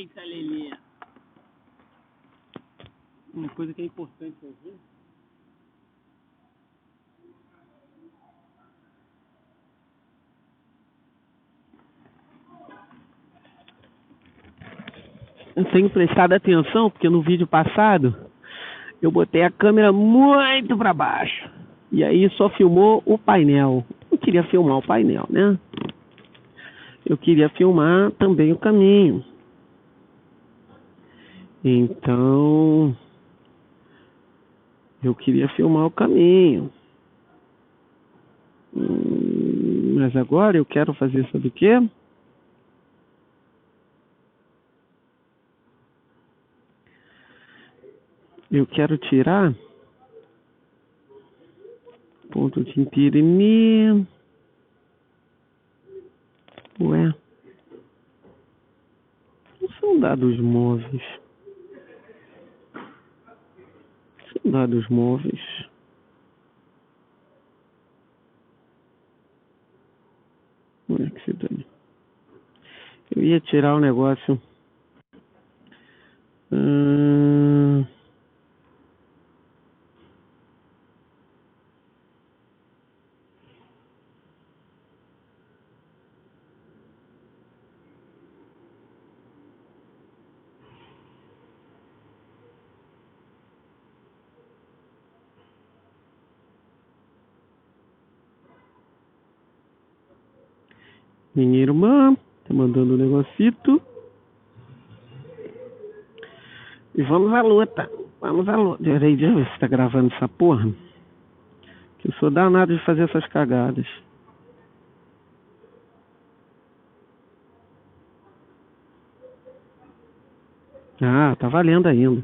Eita, Lelê. Uma coisa que é importante ouvir. Eu tenho prestado atenção porque no vídeo passado eu botei a câmera muito para baixo e aí só filmou o painel. Eu queria filmar o painel, né? Eu queria filmar também o caminho. Então, eu queria filmar o caminho. Mas agora eu quero fazer, sabe o quê? Eu quero tirar ponto de imprimir. Ué, não são dados móveis. São dados móveis. Olha que se dane. Eu ia tirar o negócio. Minha irmã tá mandando um negocito. E vamos à luta. Vamos à luta. Peraí, deixa eu ver se tá gravando essa porra. Que eu sou danado de fazer essas cagadas. Ah, tá valendo ainda.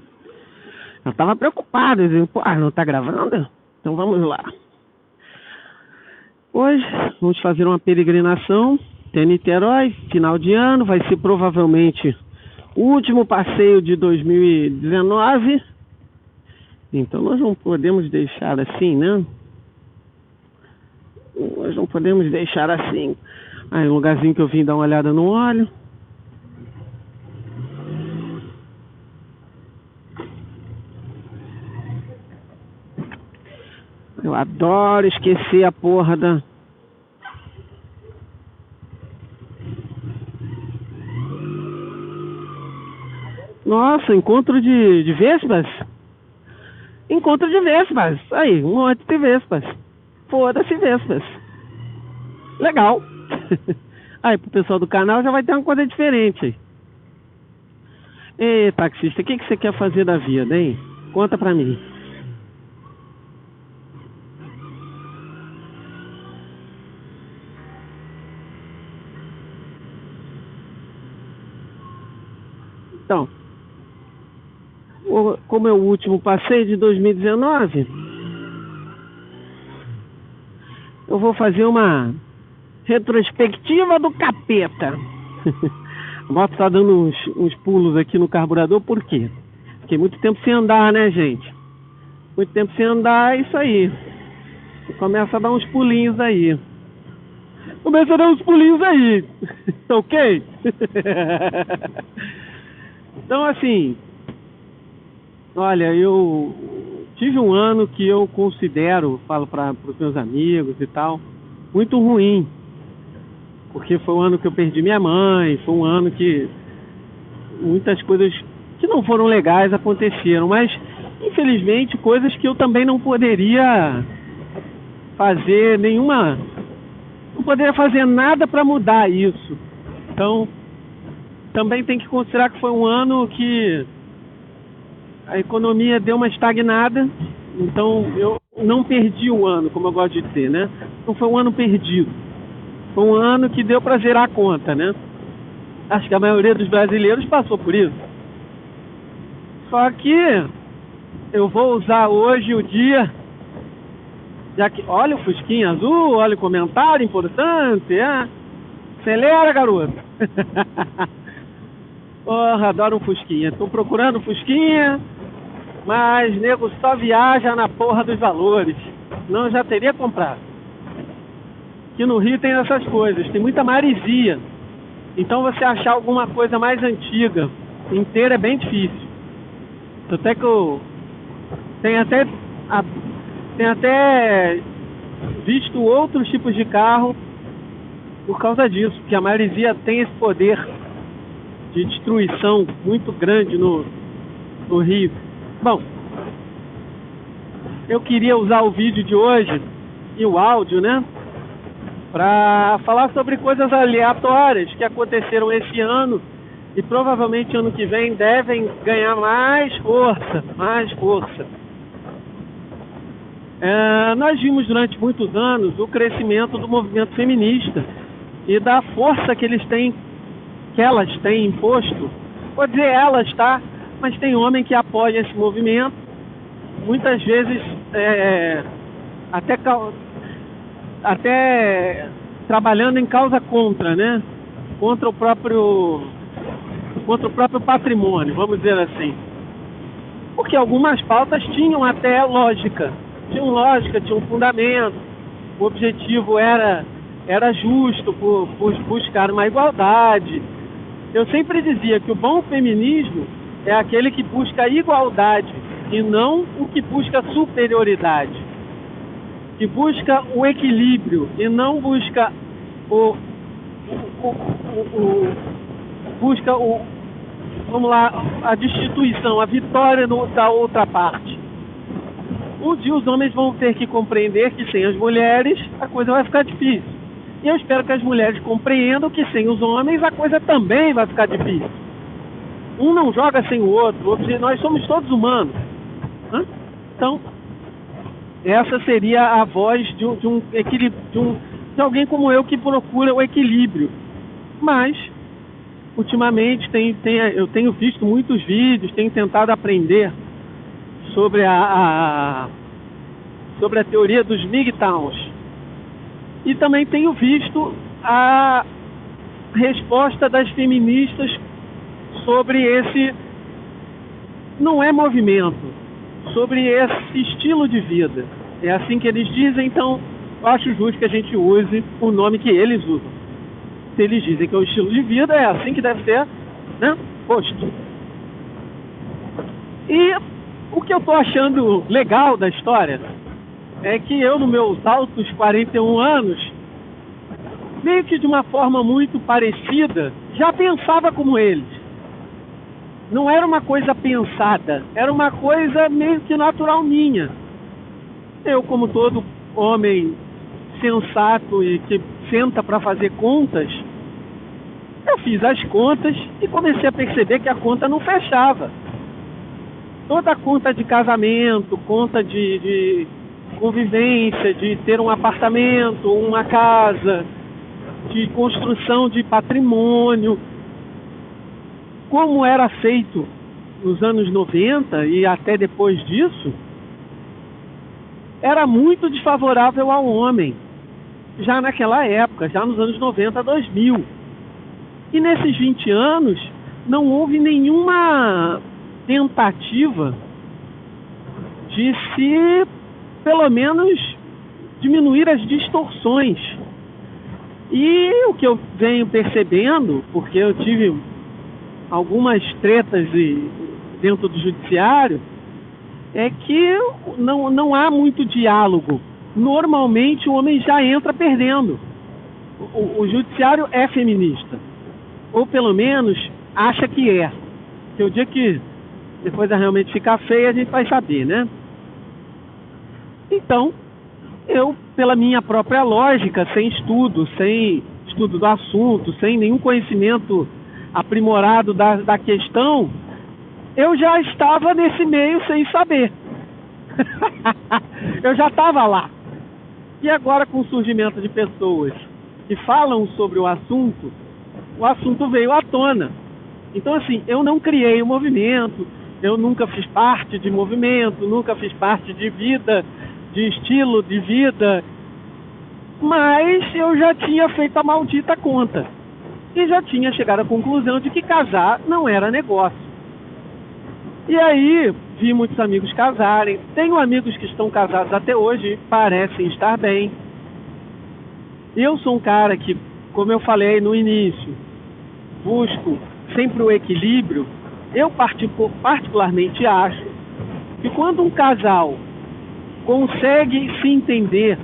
Eu tava preocupado. Eu disse, pô, não tá gravando? Então vamos lá. Hoje vamos fazer uma peregrinação até Niterói, final de ano. Vai ser provavelmente o último passeio de 2019. Então nós não podemos deixar assim, né? Nós não podemos deixar assim. Aí um lugarzinho que eu vim dar uma olhada no óleo. Eu adoro esquecer a porra da... Nossa, encontro de vespas? Encontro de vespas. Aí, um monte de vespas. Foda-se vespas. Legal. Aí, pro pessoal do canal já vai ter uma coisa diferente. Ei, taxista, o que você quer fazer da vida, hein? Conta pra mim. Então, como é o último passeio de 2019, eu vou fazer uma retrospectiva do capeta. A moto tá dando uns pulos aqui no carburador, por quê? Fiquei muito tempo sem andar, né, gente? Muito tempo sem andar, é isso aí. Começa a dar uns pulinhos aí. Começa a dar uns pulinhos aí. Tá ok? Então, assim, olha, eu tive um ano que eu considero, falo para os meus amigos e tal, muito ruim. Porque foi um ano que eu perdi minha mãe, foi um ano que muitas coisas que não foram legais aconteceram, mas infelizmente coisas que eu também não poderia fazer nenhuma, não poderia fazer nada para mudar isso. Então, também tem que considerar que foi um ano que a economia deu uma estagnada, então eu não perdi o ano, como eu gosto de dizer, né? Não foi um ano perdido. Foi um ano que deu para zerar a conta, né? Acho que a maioria dos brasileiros passou por isso. Só que eu vou usar hoje o dia, já que olha o fusquinha azul, olha o comentário importante, acelera, garoto. Porra, adoro um fusquinha. Tô procurando um fusquinha, mas nego só viaja na porra dos valores. Não, eu já teria comprado. Aqui no Rio tem essas coisas, tem muita maresia. Então você achar alguma coisa mais antiga inteira é bem difícil. Até que eu tenho até visto outros tipos de carro por causa disso, porque a maresia tem esse poder de destruição muito grande no Rio. Bom, eu queria usar o vídeo de hoje e o áudio, né, para falar sobre coisas aleatórias que aconteceram esse ano e provavelmente ano que vem devem ganhar mais força. Nós vimos durante muitos anos o crescimento do movimento feminista e da força que elas têm imposto. Vou dizer elas, tá? Mas tem homem que apoia esse movimento, muitas vezes até trabalhando em causa contra, né? Contra o próprio patrimônio, vamos dizer assim. Porque algumas pautas tinham até lógica, tinham fundamento. O objetivo era justo, por buscar uma igualdade. Eu sempre dizia que o bom feminismo é aquele que busca a igualdade e não o que busca superioridade, que busca o equilíbrio e não busca a destituição, a vitória da outra parte. Um dia os homens vão ter que compreender que sem as mulheres a coisa vai ficar difícil. E eu espero que as mulheres compreendam que sem os homens a coisa também vai ficar difícil. Um não joga sem o outro, nós somos todos humanos. Então, essa seria a voz de um equilíbrio, de alguém como eu que procura o equilíbrio. Mas, ultimamente, eu tenho visto muitos vídeos, tenho tentado aprender sobre a teoria dos MGTOWs. E também tenho visto a resposta das feministas sobre esse, não é movimento, sobre esse estilo de vida. É assim que eles dizem, então eu acho justo que a gente use o nome que eles usam. Se eles dizem que é o estilo de vida, é assim que deve ser, né, posto. E o que eu estou achando legal da história é que eu, nos meus altos 41 anos, meio que de uma forma muito parecida, já pensava como eles. Não era uma coisa pensada, era uma coisa meio que natural minha. Eu, como todo homem sensato e que senta para fazer contas, eu fiz as contas e comecei a perceber que a conta não fechava. Toda a conta de casamento, conta de convivência, de ter um apartamento, uma casa, de construção de patrimônio, como era feito nos anos 90 e até depois disso, era muito desfavorável ao homem, já naquela época, já nos anos 90 a 2000. E nesses 20 anos não houve nenhuma tentativa de se, pelo menos, diminuir as distorções. E o que eu venho percebendo, porque eu tive algumas tretas dentro do judiciário, é que não há muito diálogo. Normalmente o homem já entra perdendo. O judiciário é feminista, ou pelo menos acha que é. Porque o dia que depois realmente ficar feia, a gente vai saber, né? Então, eu, pela minha própria lógica, sem estudo do assunto, sem nenhum conhecimento aprimorado da questão, eu já estava nesse meio sem saber. Eu já estava lá. E agora, com o surgimento de pessoas que falam sobre o assunto veio à tona. Então, assim, eu não criei o movimento, eu nunca fiz parte de movimento, nunca fiz parte de vida, de estilo de vida, mas eu já tinha feito a maldita conta e já tinha chegado à conclusão de que casar não era negócio. E aí vi muitos amigos casarem, tenho amigos que estão casados até hoje, parecem estar bem. Eu sou um cara que, como eu falei no início, busco sempre o equilíbrio, Eu particularmente acho que quando um casal consegue se entender,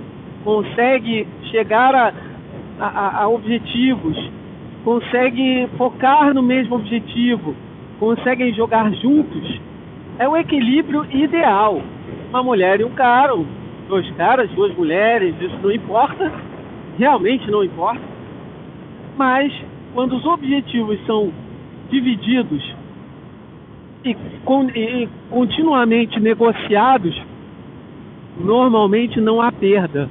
consegue chegar a objetivos, consegue focar no mesmo objetivo, conseguem jogar juntos, é o equilíbrio ideal. Uma mulher e um cara, dois caras, duas mulheres, isso não importa, realmente não importa. Mas quando os objetivos são divididos e continuamente negociados, normalmente não há perda.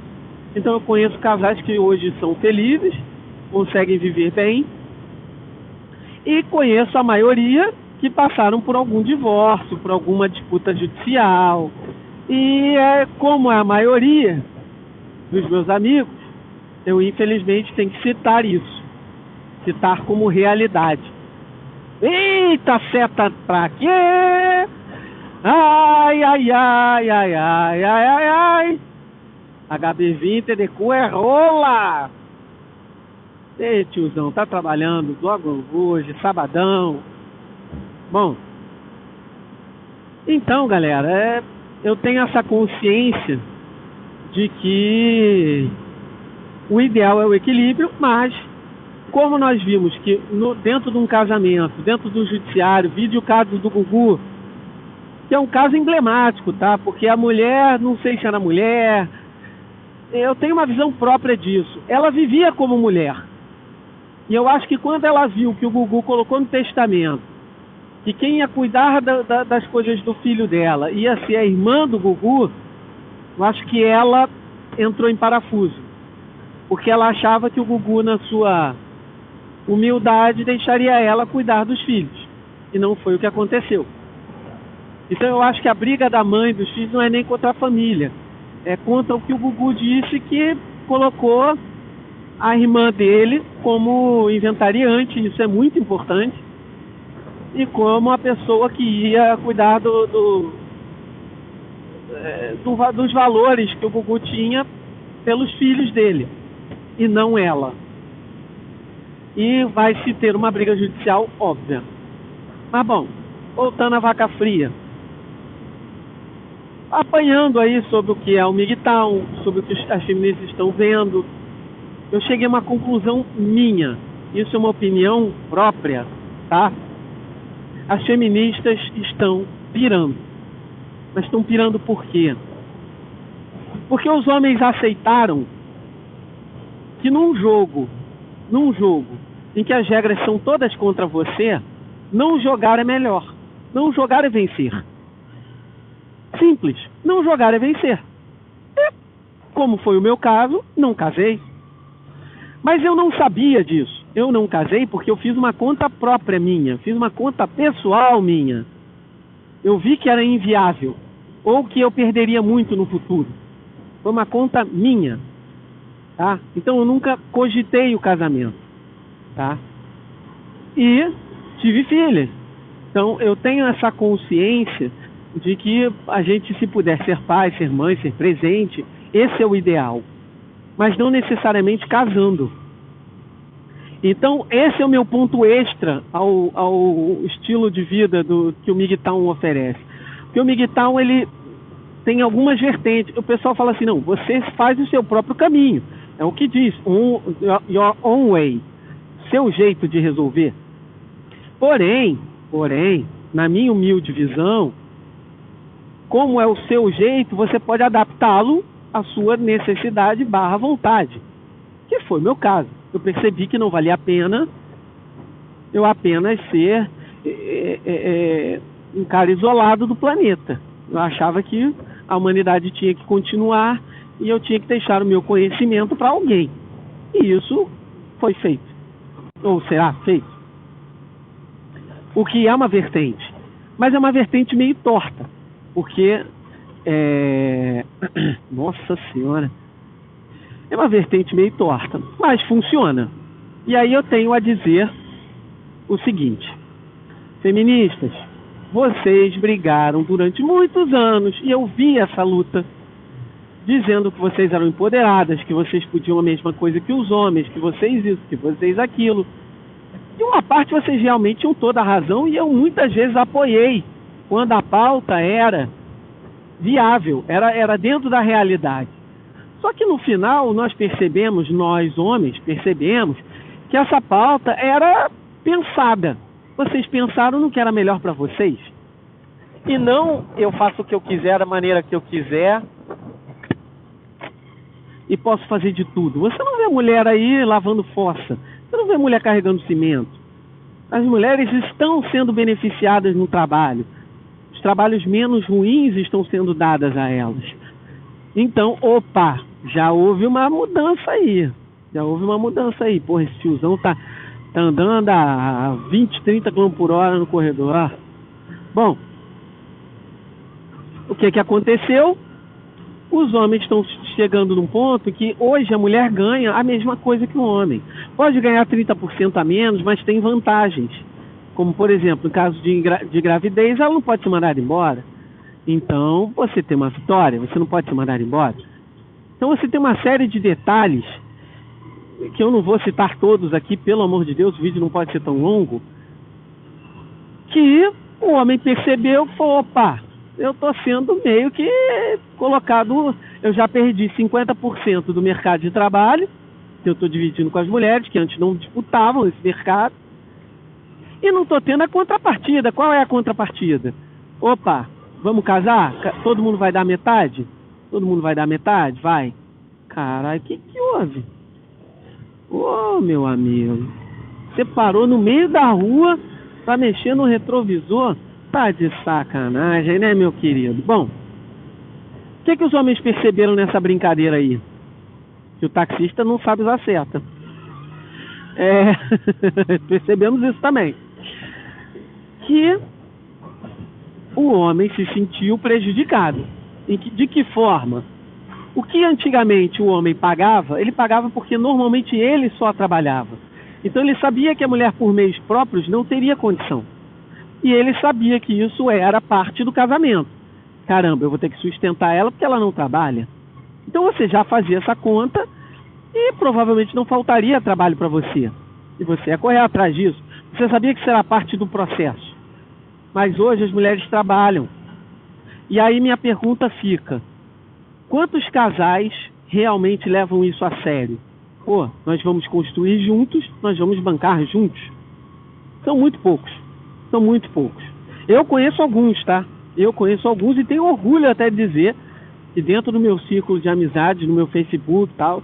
Então eu conheço casais que hoje são felizes, conseguem viver bem, e conheço a maioria que passaram por algum divórcio, por alguma disputa judicial. E como é a maioria dos meus amigos, eu infelizmente tenho que citar isso, citar como realidade. Eita, seta pra quê? Ai, ai, ai, ai, ai, ai, ai, ai. HB20 EDQ é rola. Ei, tiozão, tá trabalhando logo hoje, sabadão. Bom, então, galera, eu tenho essa consciência de que o ideal é o equilíbrio, mas como nós vimos que dentro de um casamento, dentro do judiciário, vídeo o caso do Gugu, que é um caso emblemático, tá? Porque a mulher, não sei se era mulher, eu tenho uma visão própria disso. Ela vivia como mulher. E eu acho que quando ela viu que o Gugu colocou no testamento que quem ia cuidar das coisas do filho dela ia ser a irmã do Gugu, eu acho que ela entrou em parafuso. Porque ela achava que o Gugu, na sua humildade, deixaria ela cuidar dos filhos. E não foi o que aconteceu. Então eu acho que a briga da mãe dos filhos não é nem contra a família. É contra o que o Gugu disse, que colocou a irmã dele como inventariante. Isso é muito importante. E como a pessoa que ia cuidar dos valores que o Gugu tinha pelos filhos dele. E não ela. E vai se ter uma briga judicial óbvia. Mas bom, voltando à vaca fria. Apanhando aí sobre o que é o MGTOW, sobre o que as feministas estão vendo, eu cheguei a uma conclusão minha. Isso é uma opinião própria, tá? As feministas estão pirando. Mas estão pirando por quê? Porque os homens aceitaram que num jogo em que as regras são todas contra você, não jogar é melhor. Não jogar é vencer. Simples. Não jogar é vencer. E, como foi o meu caso, não casei. Mas eu não sabia disso. Eu não casei porque eu fiz uma conta própria minha. Fiz uma conta pessoal minha. Eu vi que era inviável. Ou que eu perderia muito no futuro. Foi uma conta minha. Tá? Então eu nunca cogitei o casamento. Tá? E tive filhas. Então eu tenho essa consciência de que a gente, se puder ser pai, ser mãe, ser presente, esse é o ideal. Mas não necessariamente casando. Então esse é o meu ponto extra ao estilo de vida que o MGTOW oferece. Porque o MGTOW, ele tem algumas vertentes. O pessoal fala assim, não, você faz o seu próprio caminho. É o que diz, your own way. Seu jeito de resolver. Porém, na minha humilde visão, como é o seu jeito, você pode adaptá-lo à sua necessidade / vontade. Que foi o meu caso. Eu percebi que não valia a pena eu apenas ser um cara isolado do planeta. Eu achava que a humanidade tinha que continuar e eu tinha que deixar o meu conhecimento para alguém. E isso foi feito. Ou será feito. O que é uma vertente. Mas é uma vertente meio torta. Porque, nossa senhora, é uma vertente meio torta, mas funciona. E aí eu tenho a dizer o seguinte: feministas, vocês brigaram durante muitos anos, e eu vi essa luta, dizendo que vocês eram empoderadas, que vocês podiam a mesma coisa que os homens, que vocês isso, que vocês aquilo. De uma parte vocês realmente tinham toda a razão e eu muitas vezes apoiei quando a pauta era viável, era dentro da realidade. Só que no final nós percebemos, nós homens percebemos, que essa pauta era pensada. Vocês pensaram no que era melhor para vocês. E não eu faço o que eu quiser, da maneira que eu quiser e posso fazer de tudo. Você não vê mulher aí lavando fossa. Você não vê mulher carregando cimento. As mulheres estão sendo beneficiadas no trabalho. Os trabalhos menos ruins estão sendo dados a elas. Então, opa, já houve uma mudança aí. Já houve uma mudança aí. Porra, esse tiozão tá andando a 20, 30 km por hora no corredor. Bom, o que aconteceu? Os homens estão chegando num ponto que hoje a mulher ganha a mesma coisa que o homem. Pode ganhar 30% a menos, mas tem vantagens. Como, por exemplo, no caso de gravidez, ela não pode ser mandada embora. Então, você tem uma vitória, você não pode ser mandada embora. Então, você tem uma série de detalhes, que eu não vou citar todos aqui, pelo amor de Deus, o vídeo não pode ser tão longo, que o homem percebeu e falou, opa, eu estou sendo meio que colocado, eu já perdi 50% do mercado de trabalho, que eu estou dividindo com as mulheres, que antes não disputavam esse mercado, e não estou tendo a contrapartida. Qual é a contrapartida? Opa, vamos casar? Todo mundo vai dar metade? Todo mundo vai dar metade? Vai. Caralho, o que houve? Ô, meu amigo, você parou no meio da rua pra mexer no retrovisor? Tá de sacanagem, né, meu querido? Bom, o que os homens perceberam nessa brincadeira aí? Que o taxista não sabe usar seta. Percebemos isso também. Que o homem se sentiu prejudicado. De que forma? O que antigamente o homem pagava, ele pagava porque normalmente ele só trabalhava. Então ele sabia que a mulher por meios próprios não teria condição. E ele sabia que isso era parte do casamento. Caramba, eu vou ter que sustentar ela porque ela não trabalha. Então você já fazia essa conta e provavelmente não faltaria trabalho para você. E você ia correr atrás disso. Você sabia que isso era parte do processo. Mas hoje as mulheres trabalham. E aí minha pergunta fica, quantos casais realmente levam isso a sério? Pô, nós vamos construir juntos, nós vamos bancar juntos. São muito poucos. São muito poucos. Eu conheço alguns, tá? Eu conheço alguns e tenho orgulho até de dizer que dentro do meu círculo de amizades, no meu Facebook e tal,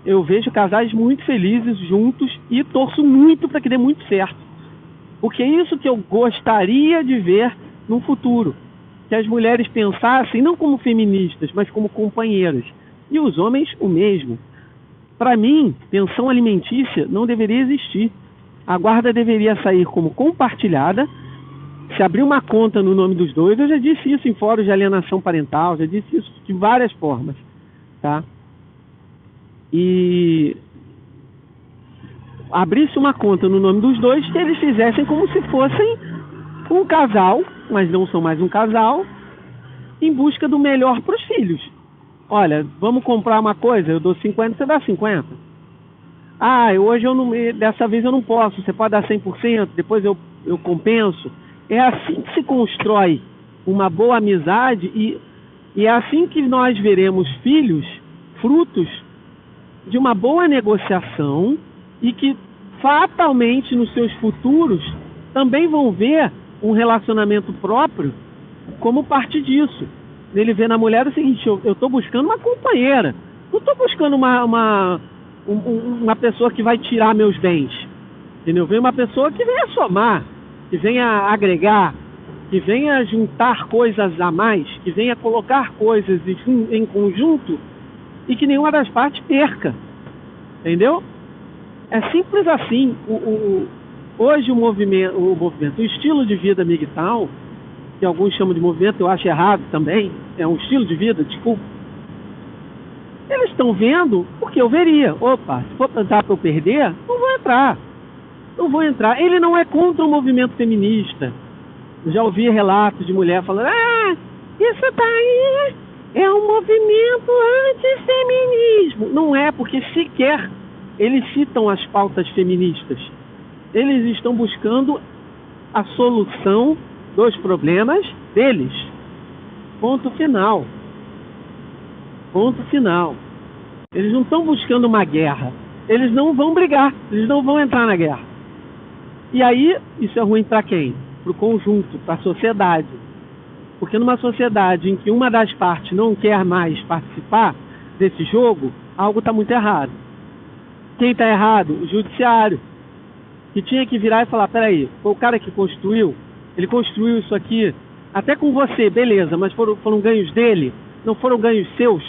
eu vejo casais muito felizes juntos e torço muito para que dê muito certo. Porque é isso que eu gostaria de ver no futuro. Que as mulheres pensassem não como feministas, mas como companheiras. E os homens o mesmo. Para mim, pensão alimentícia não deveria existir. A guarda deveria sair como compartilhada. Se abrir uma conta no nome dos dois, eu já disse isso em fóruns de alienação parental, já disse isso de várias formas, tá? E abrisse uma conta no nome dos dois, que eles fizessem como se fossem um casal, mas não são mais um casal, em busca do melhor para os filhos. Olha, vamos comprar uma coisa, eu dou 50, você dá 50. Ah, hoje eu não, dessa vez eu não posso, você pode dar 100%, depois eu compenso. É assim que se constrói uma boa amizade e é assim que nós veremos filhos, frutos de uma boa negociação e que fatalmente nos seus futuros também vão ver um relacionamento próprio como parte disso. Ele vê na mulher o seguinte, eu estou buscando uma companheira, não estou buscando uma pessoa que vai tirar meus bens, entendeu? Vem uma pessoa que venha somar, que venha agregar, que venha juntar coisas a mais, que venha colocar coisas em conjunto e que nenhuma das partes perca, entendeu? É simples assim. Hoje o estilo de vida MGTOW, que alguns chamam de movimento, eu acho errado também, é um estilo de vida, desculpa. Eles estão vendo porque eu veria. Opa, se for tentar para eu perder, não vou entrar. Não vou entrar. Ele não é contra o movimento feminista. Eu já ouvi relatos de mulher falando, isso daí é um movimento antifeminismo. Não é, porque sequer eles citam as pautas feministas. Eles estão buscando a solução dos problemas deles. Ponto final. Ponto final. Eles não estão buscando uma guerra. Eles não vão brigar. Eles não vão entrar na guerra. E aí, isso é ruim para quem? Para o conjunto, para a sociedade. Porque numa sociedade em que uma das partes não quer mais participar desse jogo, algo está muito errado. Quem está errado? O judiciário. Que tinha que virar e falar, peraí, foi o cara que construiu, ele construiu isso aqui, até com você, beleza, mas foram ganhos dele, não foram ganhos seus?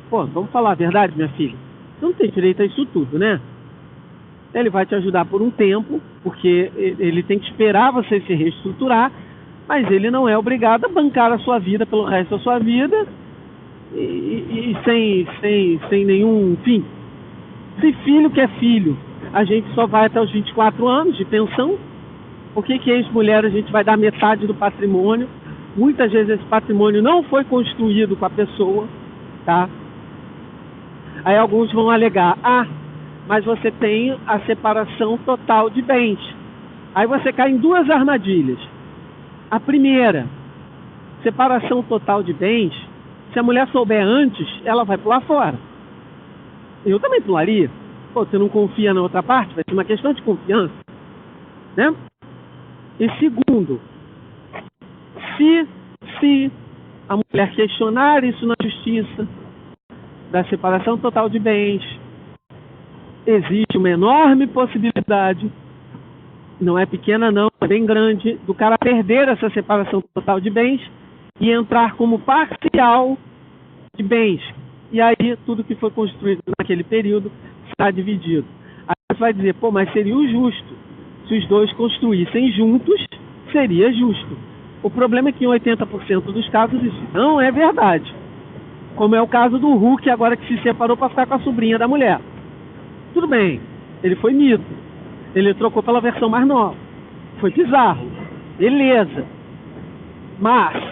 Pô, vamos falar a verdade, minha filha. Você não tem direito a isso tudo, né? Ele vai te ajudar por um tempo, porque ele tem que esperar você se reestruturar, mas ele não é obrigado a bancar a sua vida pelo resto da sua vida e sem nenhum fim. Se filho que é filho, a gente só vai até os 24 anos de pensão. Por que ex-mulher a gente vai dar metade do patrimônio? Muitas vezes esse patrimônio não foi construído com a pessoa, tá? Aí alguns vão alegar, mas você tem a separação total de bens. Aí você cai em duas armadilhas. A primeira, separação total de bens, se a mulher souber antes, ela vai pular fora. Eu também pularia. Pô, você não confia na outra parte? Vai ser uma questão de confiança, né? E segundo, se a mulher questionar isso na justiça, da separação total de bens, existe uma enorme possibilidade, não é pequena não, é bem grande, do cara perder essa separação total de bens e entrar como parcial de bens. E aí tudo que foi construído naquele período está dividido. Aí você vai dizer, pô, mas seria o justo. Se os dois construíssem juntos, seria justo. O problema é que em 80% dos casos isso não é verdade. Como é o caso do Hulk, agora que se separou para ficar com a sobrinha da mulher. Tudo bem, ele foi mito. Ele trocou pela versão mais nova. Foi bizarro. Beleza. Mas